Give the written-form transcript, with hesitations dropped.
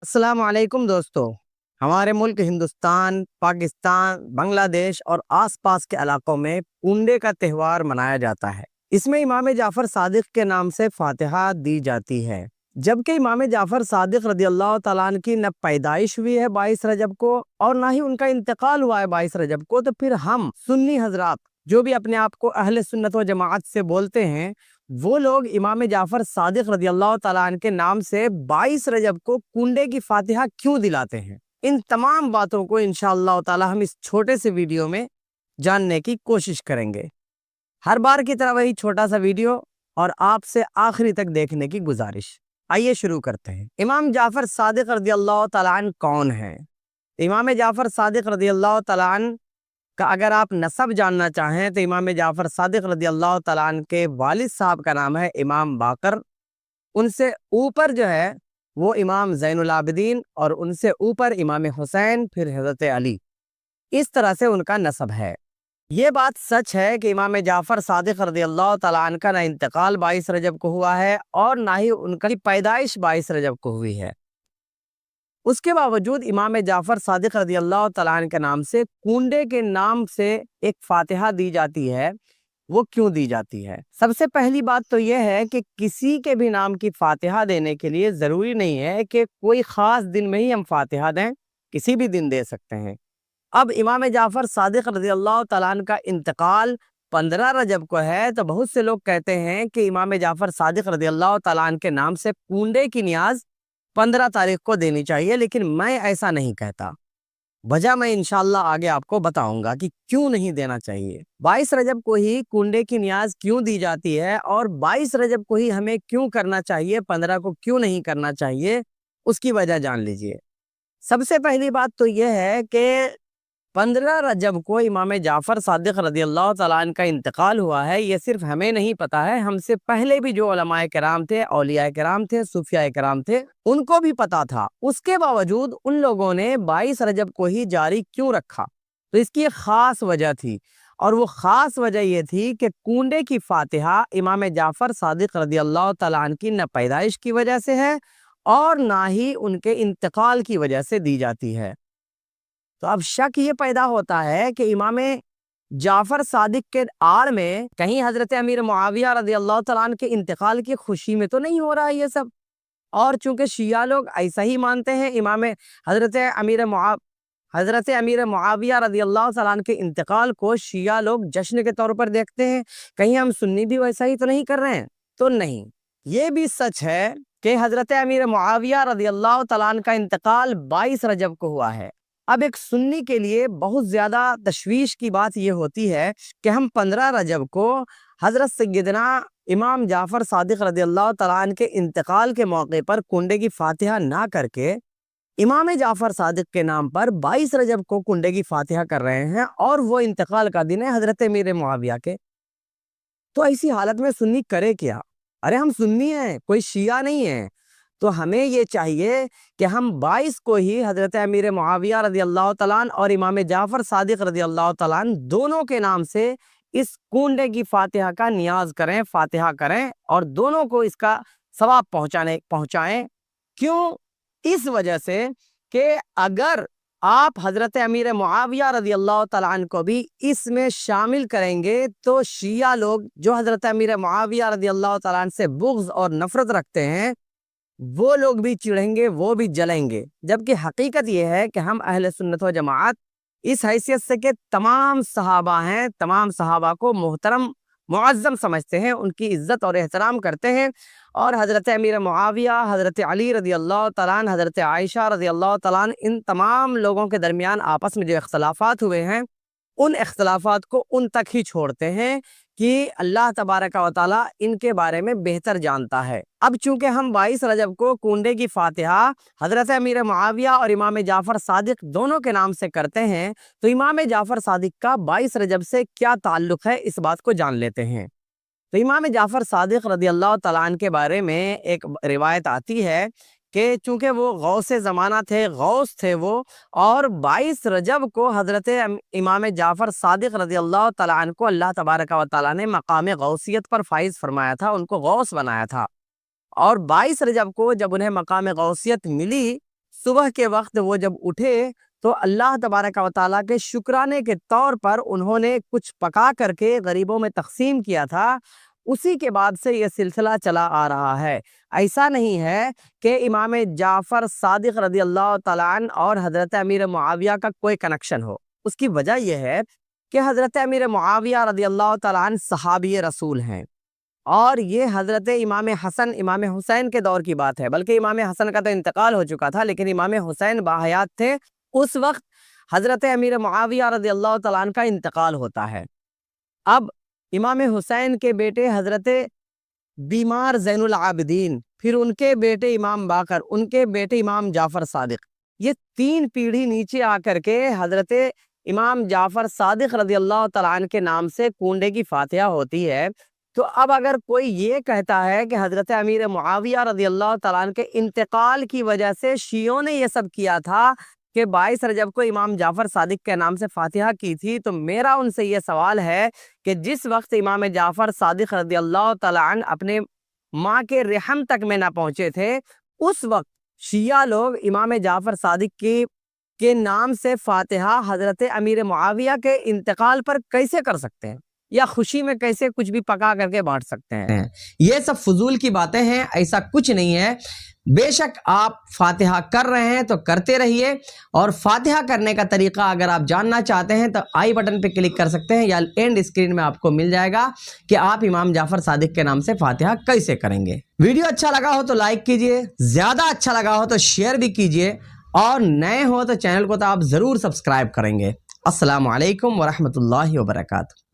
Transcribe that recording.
السلام علیکم دوستو۔ ہمارے ملک ہندوستان، پاکستان، بنگلہ دیش اور آس پاس کے علاقوں میں کنڈے کا تہوار منایا جاتا ہے۔ اس میں امام جعفر صادق کے نام سے فاتحہ دی جاتی ہے، جبکہ امام جعفر صادق رضی اللہ تعالیٰ عنہ کی نہ پیدائش ہوئی ہے 22 رجب کو اور نہ ہی ان کا انتقال ہوا ہے 22 رجب کو، تو پھر ہم سنی حضرات جو بھی اپنے آپ کو اہل سنت و جماعت سے بولتے ہیں، وہ لوگ امام جعفر صادق رضی اللہ تعالیٰ عنہ کے نام سے 22 رجب کو کنڈے کی فاتحہ کیوں دلاتے ہیں؟ ان تمام باتوں کو انشاءاللہ تعالی ہم اس چھوٹے سے ویڈیو میں جاننے کی کوشش کریں گے۔ ہر بار کی طرح وہی چھوٹا سا ویڈیو اور آپ سے آخری تک دیکھنے کی گزارش۔ آئیے شروع کرتے ہیں۔ امام جعفر صادق رضی اللہ تعالیٰ عنہ کون ہیں؟ امام جعفر صادق رضی اللہ تعالیٰ عنہ کا اگر آپ نسب جاننا چاہیں تو امام جعفر صادق رضی اللہ تعالیٰ عنہ کے والد صاحب کا نام ہے امام باقر، ان سے اوپر جو ہے وہ امام زین العابدین اور ان سے اوپر امام حسین، پھر حضرت علی، اس طرح سے ان کا نسب ہے۔ یہ بات سچ ہے کہ امام جعفر صادق رضی اللہ تعالیٰ عنہ کا نہ انتقال 22 رجب کو ہوا ہے اور نہ ہی ان کی پیدائش 22 رجب کو ہوئی ہے۔ اس کے باوجود امام جعفر صادق رضی اللہ تعالیٰ عنہ کے نام سے کنڈے کے نام سے ایک فاتحہ دی جاتی ہے۔ وہ کیوں دی جاتی ہے؟ سب سے پہلی بات تو یہ ہے کہ کسی کے بھی نام کی فاتحہ دینے کے لیے ضروری نہیں ہے کہ کوئی خاص دن میں ہی ہم فاتحہ دیں، کسی بھی دن دے سکتے ہیں۔ اب امام جعفر صادق رضی اللہ تعالیٰ عنہ کا انتقال 15 رجب کو ہے، تو بہت سے لوگ کہتے ہیں کہ امام جعفر صادق رضی اللہ تعالیٰ عنہ کے نام سے کنڈے کی نیاز 15 تاریخ کو دینی چاہیے، لیکن میں ایسا نہیں کہتا۔ وجہ میں انشاءاللہ آگے آپ کو بتاؤں گا کہ کیوں نہیں دینا چاہیے۔ 22 رجب کو ہی کنڈے کی نیاز کیوں دی جاتی ہے اور 22 رجب کو ہی ہمیں کیوں کرنا چاہیے، 15 کو کیوں نہیں کرنا چاہیے، اس کی وجہ جان لیجئے۔ سب سے پہلی بات تو یہ ہے کہ 15 رجب کو امام جعفر صادق رضی اللہ تعالیٰ عنہ کا انتقال ہوا ہے، یہ صرف ہمیں نہیں پتا ہے، ہم سے پہلے بھی جو علماء کرام تھے، اولیاء کرام تھے، صوفیاء کرام تھے، ان کو بھی پتا تھا۔ اس کے باوجود ان لوگوں نے 22 رجب کو ہی جاری کیوں رکھا؟ تو اس کی ایک خاص وجہ تھی، اور وہ خاص وجہ یہ تھی کہ کنڈے کی فاتحہ امام جعفر صادق رضی اللہ تعالیٰ عنہ کی نہ پیدائش کی وجہ سے ہے اور نہ ہی ان کے انتقال کی وجہ سے دی جاتی ہے۔ تو اب شک یہ پیدا ہوتا ہے کہ امام جعفر صادق کے آڑ میں کہیں حضرت امیر معاویہ رضی اللہ تعالیٰ عنہ کے انتقال کی خوشی میں تو نہیں ہو رہا ہے یہ سب؟ اور چونکہ شیعہ لوگ ایسا ہی مانتے ہیں، حضرت امیر معاویہ رضی اللہ تعالیٰ عنہ کے انتقال کو شیعہ لوگ جشن کے طور پر دیکھتے ہیں، کہیں ہم سنی بھی ویسا ہی تو نہیں کر رہے ہیں؟ تو نہیں، یہ بھی سچ ہے کہ حضرت امیر معاویہ رضی اللہ تعالیٰ عنہ کا انتقال 22 رجب کو ہوا ہے۔ اب ایک سنی کے لیے بہت زیادہ تشویش کی بات یہ ہوتی ہے کہ ہم 15 رجب کو حضرت سیدنا امام جعفر صادق رضی اللہ تعالیٰ عنہ کے انتقال کے موقع پر کنڈے کی فاتحہ نہ کر کے امام جعفر صادق کے نام پر 22 رجب کو کنڈے کی فاتحہ کر رہے ہیں، اور وہ انتقال کا دن ہے حضرت امیر معاویہ کے۔ تو ایسی حالت میں سنی کرے کیا؟ ارے ہم سنی ہیں، کوئی شیعہ نہیں ہے، تو ہمیں یہ چاہیے کہ ہم 22 کو ہی حضرت امیر معاویہ رضی اللہ تعالیٰ عنہ اور امام جعفر صادق رضی اللہ تعالیٰ عنہ دونوں کے نام سے اس کنڈے کی فاتحہ کا نیاز کریں، فاتحہ کریں، اور دونوں کو اس کا ثواب پہنچائیں۔ کیوں؟ اس وجہ سے کہ اگر آپ حضرت امیر معاویہ رضی اللہ تعالیٰ عنہ کو بھی اس میں شامل کریں گے تو شیعہ لوگ جو حضرت امیر معاویہ رضی اللہ تعالیٰ عنہ سے بغض اور نفرت رکھتے ہیں، وہ لوگ بھی چڑھیں گے، وہ بھی جلیں گے۔ جبکہ حقیقت یہ ہے کہ ہم اہل سنت و جماعت اس حیثیت سے کہ تمام صحابہ ہیں، تمام صحابہ کو محترم معظم سمجھتے ہیں، ان کی عزت اور احترام کرتے ہیں، اور حضرت امیر معاویہ، حضرت علی رضی اللہ تعالیٰ عنہ، حضرت عائشہ رضی اللہ تعالیٰ عنہ، ان تمام لوگوں کے درمیان آپس میں جو اختلافات ہوئے ہیں، ان اختلافات کو ان تک ہی چھوڑتے ہیں کہ اللہ تبارک و تعالیٰ ان کے بارے میں بہتر جانتا ہے۔ اب چونکہ ہم 22 رجب کو کنڈے کی فاتحہ حضرت امیر معاویہ اور امام جعفر صادق دونوں کے نام سے کرتے ہیں، تو امام جعفر صادق کا 22 رجب سے کیا تعلق ہے، اس بات کو جان لیتے ہیں۔ تو امام جعفر صادق رضی اللہ تعالیٰ عنہ کے بارے میں ایک روایت آتی ہے کہ چونکہ وہ غوث زمانہ تھے، غوث تھے وہ، اور 22 رجب کو حضرت امام جعفر صادق رضی اللہ تعالیٰ عنہ کو اللہ تبارک و تعالیٰ نے مقام غوثیت پر فائز فرمایا تھا، ان کو غوث بنایا تھا، اور 22 رجب کو جب انہیں مقام غوثیت ملی، صبح کے وقت وہ جب اٹھے تو اللہ تبارک و تعالیٰ کے شکرانے کے طور پر انہوں نے کچھ پکا کر کے غریبوں میں تقسیم کیا تھا۔ اسی کے بعد سے یہ سلسلہ چلا آ رہا ہے۔ ایسا نہیں ہے کہ امام جعفر صادق رضی اللہ تعالیٰ عنہ اور حضرت امیر معاویہ کا کوئی کنیکشن ہو۔ اس کی وجہ یہ ہے کہ حضرت امیر معاویہ رضی اللہ تعالیٰ عنہ صحابی رسول ہیں، اور یہ حضرت امام حسن امام حسین کے دور کی بات ہے، بلکہ امام حسن کا تو انتقال ہو چکا تھا، لیکن امام حسین باحیات تھے اس وقت حضرت امیر معاویہ رضی اللہ تعالیٰ عنہ کا انتقال ہوتا ہے۔ اب امام حسین کے بیٹے حضرت بیمار زین العابدین، پھر ان کے بیٹے امام باقر، ان کے بیٹے امام جعفر صادق، یہ 3 پیڑھی نیچے آ کر کے حضرت امام جعفر صادق رضی اللہ تعالیٰ عنہ کے نام سے کنڈے کی فاتحہ ہوتی ہے۔ تو اب اگر کوئی یہ کہتا ہے کہ حضرت امیر معاویہ رضی اللہ تعالیٰ عنہ کے انتقال کی وجہ سے شیعوں نے یہ سب کیا تھا کہ 22 رجب کو امام جعفر صادق کے نام سے فاتحہ کی تھی، تو میرا ان سے یہ سوال ہے کہ جس وقت امام جعفر صادق رضی اللہ تعالیٰ عنہ اپنے ماں کے رحم تک میں نہ پہنچے تھے، اس وقت شیعہ لوگ امام جعفر صادق کے نام سے فاتحہ حضرت امیر معاویہ کے انتقال پر کیسے کر سکتے ہیں، یا خوشی میں کیسے کچھ بھی پکا کر کے بانٹ سکتے ہیں؟ یہ سب فضول کی باتیں ہیں، ایسا کچھ نہیں ہے۔ بے شک آپ فاتحہ کر رہے ہیں تو کرتے رہیے، اور فاتحہ کرنے کا طریقہ اگر آپ جاننا چاہتے ہیں تو آئی بٹن پہ کلک کر سکتے ہیں، یا اینڈ اسکرین میں آپ کو مل جائے گا کہ آپ امام جعفر صادق کے نام سے فاتحہ کیسے کریں گے۔ ویڈیو اچھا لگا ہو تو لائک کیجئے، زیادہ اچھا لگا ہو تو شیئر بھی کیجئے، اور نئے ہو تو چینل کو تو آپ ضرور سبسکرائب کریں گے۔ السلام علیکم ورحمۃ اللہ وبرکاتہ۔